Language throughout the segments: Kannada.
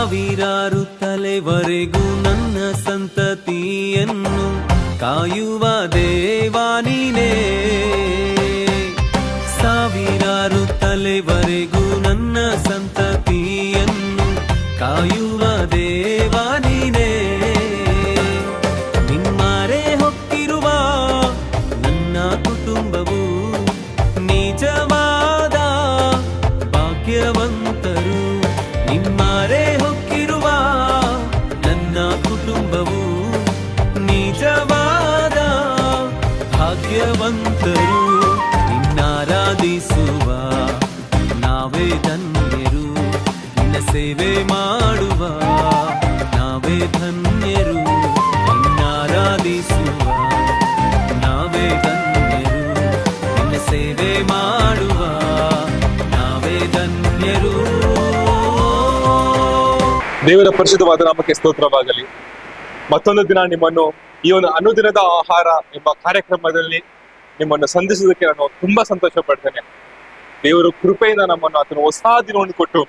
ಸಾವಿರಾರು ತಲೆವರೆಗೂ ನನ್ನ ಸಂತತಿಯನ್ನು ಕಾಯುವ ದೇವಾ ನೀನೇ. ಸಾವಿರಾರು ತಲೆವರೆಗೂ ನನ್ನ ಸಂತತಿಯನ್ನು ಕಾಯುವ ದೇವಾ ನೀನೇ. ನಿಮ್ಮರೆ ಹೊಕ್ಕಿರುವ ನನ್ನ ಕುಟುಂಬವು ನಿಜವಾದ ಭಾಗ್ಯವಂತರು. ನಿಮ್ಮರೆ ಹೊಕ್ಕಿರುವ ನನ್ನ ಕುಟುಂಬವು ನಿಜವಾದ ಭಾಗ್ಯವಂತರು. ನಿನ್ನಾರಾಧಿಸುವ ನಾವೇ ಧನ್ಯರು, ನಿನ್ನ ಸೇವೆ ಮಾಡುವ ನಾವೇ ಧನ್ಯರು. ನಿನ್ನಾರಾಧಿಸುವ ನಾವೇ ಧನ್ಯರು, ನಿನ್ನ ಸೇವೆ ಮಾಡುವ ನಾವೇ ಧನ್ಯರು. ದೇವರ ಪರಿಶುದ್ಧವಾದ ನಾಮಕ್ಕೆ ಸ್ತೋತ್ರವಾಗಲಿ. ಮತ್ತೊಂದು ದಿನ ನಿಮ್ಮನ್ನು ಈ ಒಂದು ಅನುದಿನದ ಆಹಾರ ಎಂಬ ಕಾರ್ಯಕ್ರಮದಲ್ಲಿ ನಿಮ್ಮನ್ನು ಸಂಧಿಸೋದಕ್ಕೆ ನಾನು ತುಂಬಾ ಸಂತೋಷ ಪಡ್ತೇನೆ. ದೇವರು ಕೃಪೆಯಿಂದ ನಮ್ಮನ್ನು ಆತನು ಹೊಸ ದಿನವನ್ನು ಕೊಟ್ಟು,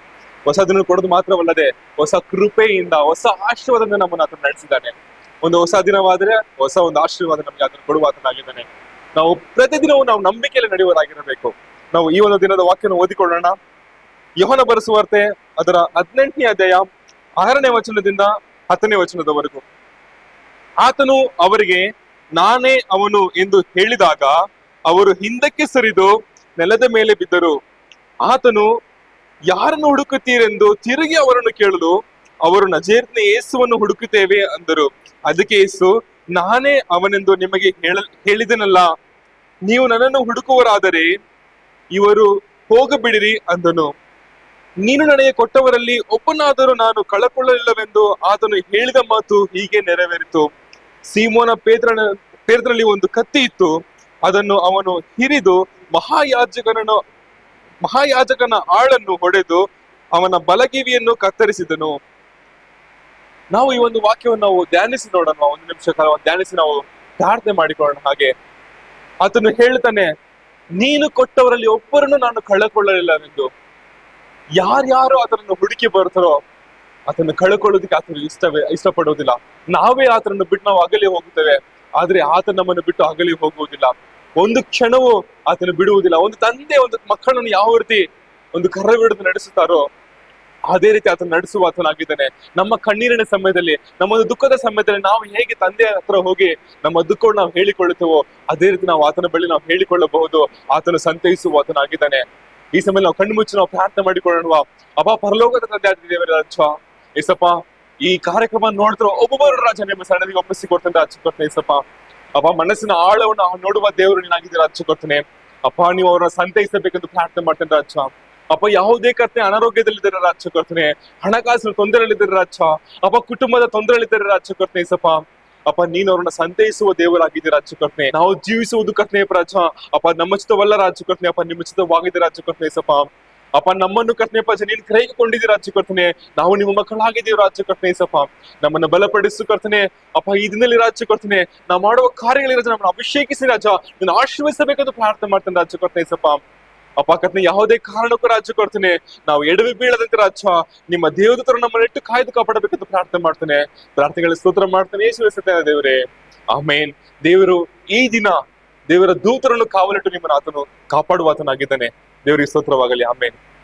ಹೊಸ ದಿನ ಕೊಡೋದು ಮಾತ್ರವಲ್ಲದೆ ಹೊಸ ಕೃಪೆಯಿಂದ, ಹೊಸ ಆಶೀರ್ವಾದದಿಂದ ನಮ್ಮನ್ನು ಆತನು ನಡೆಸಿದ್ದಾನೆ. ಒಂದು ಹೊಸ ದಿನವಾದ್ರೆ ಹೊಸ ಒಂದು ಆಶೀರ್ವಾದ ನಮಗೆ ಅದನ್ನು ಕೊಡುವ ಆತನಾಗಿದ್ದಾನೆ. ನಾವು ಪ್ರತಿದಿನವೂ ನಾವು ನಂಬಿಕೆಯಲ್ಲಿ ನಡೆಯುವುದಾಗಿರಬೇಕು. ನಾವು ಈ ಒಂದು ದಿನದ ವಾಕ್ಯವನ್ನು ಓದಿಕೊಳ್ಳೋಣ. ಯೋಹನ ಬರೆಸುವಾರ್ತೆ ಅದರ 18ನೇ ಅಧ್ಯಾಯ 6ನೇ ವಚನದಿಂದ 10ನೇ ವಚನದವರೆಗೂ. ಆತನು ಅವರಿಗೆ ನಾನೇ ಅವನು ಎಂದು ಹೇಳಿದಾಗ ಅವರು ಹಿಂದಕ್ಕೆ ಸರಿದು ನೆಲದ ಮೇಲೆ ಬಿದ್ದರು. ಆತನು ಯಾರನ್ನು ಹುಡುಕುತ್ತೀರೆಂದು ತಿರುಗಿ ಅವರನ್ನು ಕೇಳಲು ಅವರು ನಜರೇತಿನ ಯೇಸುವನ್ನು ಹುಡುಕುತ್ತೇವೆ ಅಂದರು. ಅದಕ್ಕೆ ಯೇಸು, ನಾನೇ ಅವನೆಂದು ನಿಮಗೆ ಹೇಳಿದನಲ್ಲ. ನೀವು ನನ್ನನ್ನು ಹುಡುಕುವರಾದರೆ ಇವರು ಹೋಗಬಿಡಿರಿ ಅಂದನು. ನೀನು ನನಗೆ ಕೊಟ್ಟವರಲ್ಲಿ ಒಬ್ಬನಾದರೂ ನಾನು ಕಳಕೊಳ್ಳಲಿಲ್ಲವೆಂದು ಆತನು ಹೇಳಿದ ಮಾತು ಹೀಗೆ ನೆರವೇರಿತು. ಸೀಮೋನ ಪೇತ್ರನಲ್ಲಿ ಒಂದು ಕತ್ತಿ ಇತ್ತು. ಅದನ್ನು ಅವನು ಹಿರಿದು ಮಹಾಯಾಜಕನ ಆಳನ್ನು ಹೊಡೆದು ಅವನ ಬಲಗಿವಿಯನ್ನು ಕತ್ತರಿಸಿದನು. ನಾವು ಈ ಒಂದು ವಾಕ್ಯವನ್ನು ನಾವು ಧ್ಯಾನಿಸಿ ನೋಡೋಣ. ಒಂದು ನಿಮಿಷ ಕಾಲ ಧ್ಯಾನಿಸಿ ನಾವು ಪ್ರಾರ್ಥನೆ ಮಾಡಿಕೊಳ್ಳೋಣ. ಹಾಗೆ ಆತನು ಹೇಳ್ತಾನೆ, ನೀನು ಕೊಟ್ಟವರಲ್ಲಿ ಒಬ್ಬರನ್ನು ನಾನು ಕಳಕೊಳ್ಳಲಿಲ್ಲವೆಂದು. ಯಾರ್ಯಾರು ಅದನ್ನು ಹುಡುಕಿ ಬರ್ತಾರೋ ಆತನ್ನು ಕಳ್ಕೊಳ್ಳೋದಕ್ಕೆ ಆತನು ಇಷ್ಟಪಡೋದಿಲ್ಲ. ನಾವೇ ಆತನನ್ನು ಬಿಟ್ಟು ನಾವು ಅಗಲಿ ಹೋಗುತ್ತೇವೆ, ಆದ್ರೆ ಆತ ನಮ್ಮನ್ನು ಬಿಟ್ಟು ಅಗಲಿ ಹೋಗುವುದಿಲ್ಲ. ಒಂದು ಕ್ಷಣವೂ ಆತನು ಬಿಡುವುದಿಲ್ಲ. ಒಂದು ತಂದೆ ಒಂದು ಮಕ್ಕಳನ್ನು ಯಾವ ರೀತಿ ಒಂದು ಕರ ಹಿಡಿದು ನಡೆಸುತ್ತಾರೋ ಅದೇ ರೀತಿ ಆತನು ನಡೆಸುವ ಆತನಾಗಿದ್ದಾನೆ. ನಮ್ಮ ಕಣ್ಣೀರಿನ ಸಮಯದಲ್ಲಿ, ನಮ್ಮ ಒಂದು ದುಃಖದ ಸಮಯದಲ್ಲಿ ನಾವು ಹೇಗೆ ತಂದೆಯ ಹತ್ರ ಹೋಗಿ ನಮ್ಮ ದುಃಖವನ್ನು ನಾವು ಹೇಳಿಕೊಳ್ಳುತ್ತೇವೋ ಅದೇ ರೀತಿ ನಾವು ಆತನ ಬಳಿ ನಾವು ಹೇಳಿಕೊಳ್ಳಬಹುದು. ಆತನು ಸಂತೈಸುವ ಆತನಾಗಿದ್ದಾನೆ. ಈ ಸಮಯ ನಾವು ಕಣ್ಣು ಮುಚ್ಚಿ ನಾವು ಪ್ರಾರ್ಥನೆ ಮಾಡಿಕೊಳ್ಳುವ. ಅಪ್ಪ ಪರಲೋಕದ ತಂದೆ ದೇವರ ರಾಜ ಏಸಪ್ಪ, ಈ ಕಾರ್ಯಕ್ರಮ ನೋಡ್ತಿರೋ ಒಬ್ಬೊಬ್ಬರು ರಾಜ ನಿಮ್ಮ ಸಣ್ಣದಿಗೆ ಒಪ್ಪಿಸಿಕೊಡ್ತೇನೆ ಹಚ್ಚಿಕೊಡ್ತೇನೆ ಏಸಪ್ಪ. ಅಪ್ಪ ಮನಸ್ಸಿನ ಆಳವನ್ನು ನೋಡುವ ದೇವರು ನೀನಾಗಿದ್ದೀರ ಹಚ್ಚಿಕೊಡ್ತೇನೆ ಅಪ್ಪ. ನೀವು ಅವರನ್ನ ಸಂತೈಸಬೇಕೆಂದು ಪ್ರಾರ್ಥನೆ ಮಾಡ್ತೇನೆ ರಾಜ. ಅಪ್ಪ ಯಾವುದೇ ಕರ್ತನೆ ಅನಾರೋಗ್ಯದಲ್ಲಿದ್ದಾರೆ ಹಚ್ಚಿಕೊಡ್ತೇನೆ, ಹಣಕಾಸಿನ ತೊಂದರೆಯಲ್ಲಿದ್ದಾರೆ ರಾಜ. ಅಪ್ಪ ಕುಟುಂಬದ ತೊಂದರೆಯಲ್ಲಿದ್ದಾರೆ ಹಚ್ಚಿಕೊಡ್ತೇನೆ ಏಸಪ್ಪ. ಅಪ್ಪ ನೀನು ಅವ್ರನ್ನ ಸಂತೈಸುವ ದೇವರಾಗಿದ್ದೀರ ರಾಜ್ಯಕರ್ತನೆ. ನಾವು ಜೀವಿಸುವುದು ಕರ್ತನೆ ರಾಜ. ಅಪ್ಪ ನಮ್ಮ ಚಿತ್ತವಲ್ಲ ರಾಜ್ಯಕರ್ತನೆ, ಅಪ್ಪ ನಿಮ್ಮ ಚಿತ್ತವಾಗಿದೆ ರಾಜ್ಯಕರ್ತನೆ ಏಸಪ್ಪ. ಅಪ್ಪ ನಮ್ಮನ್ನು ಕರ್ತನೆ ಪಜ ನೀನು ಕೈಗೊಂಡಿದ್ದೀರ ರಾಜ್ಯಕರ್ತನೆ. ನಾವು ನಿಮ್ಮ ಮಕ್ಕಳಾಗಿದ್ದೀವಿ ರಾಜ್ಯಕರ್ತನೆ ಏಸಪ್ಪ. ನಮ್ಮನ್ನು ಬಲಪಡಿಸು ಕರ್ತನೆ ಅಪ್ಪ. ಈ ದಿನದಲ್ಲಿ ರಾಜ್ಯಕರ್ತನೆ ನಾವು ಮಾಡುವ ಕಾರ್ಯಗಳಿಗೆ ರಾಜ ನಮ್ಮನ್ನು ಅಭಿಷೇಕಿಸಿ ರಾಜ ನೀನು ಆಶೀರ್ವದಿಸಬೇಕೆಂದು ಪ್ರಾರ್ಥನೆ ಮಾಡ್ತೇನೆ ರಾಜ್ಯಕರ್ತನೆ ಏಸಪ್ಪ. ಅಪ್ಪ ಕರ್ತನೆ ಯಾವುದೇ ಕಾರಣಕ್ಕೂ ರಾಜ್ಯ ಕೊಡ್ತೇನೆ ನಾವು ಎಡವಿ ಬೀಳದಂತೆ ರಾಜ ನಿಮ್ಮ ದೇವದೂತರು ನಮ್ಮನ್ನು ಇಟ್ಟು ಕಾಯ್ದು ಕಾಪಾಡಬೇಕಂತ ಪ್ರಾರ್ಥನೆ ಮಾಡ್ತೇನೆ. ಪ್ರಾರ್ಥನೆಗಳ ಸ್ತೋತ್ರ ಮಾಡ್ತೇನೆ ಯೇಸುವೆ ದೇವರೇ, ಆಮೇನ್. ದೇವರು ಈ ದಿನ ದೇವರ ದೂತರನ್ನು ಕಾವಲಿಟ್ಟು ನಿಮ್ಮನ್ನು ಆತನು ಕಾಪಾಡುವ ಆತನಾಗಿದ್ದಾನೆ. ದೇವರಿಗೆ ಸ್ತೋತ್ರವಾಗಲಿ, ಆಮೇನ್.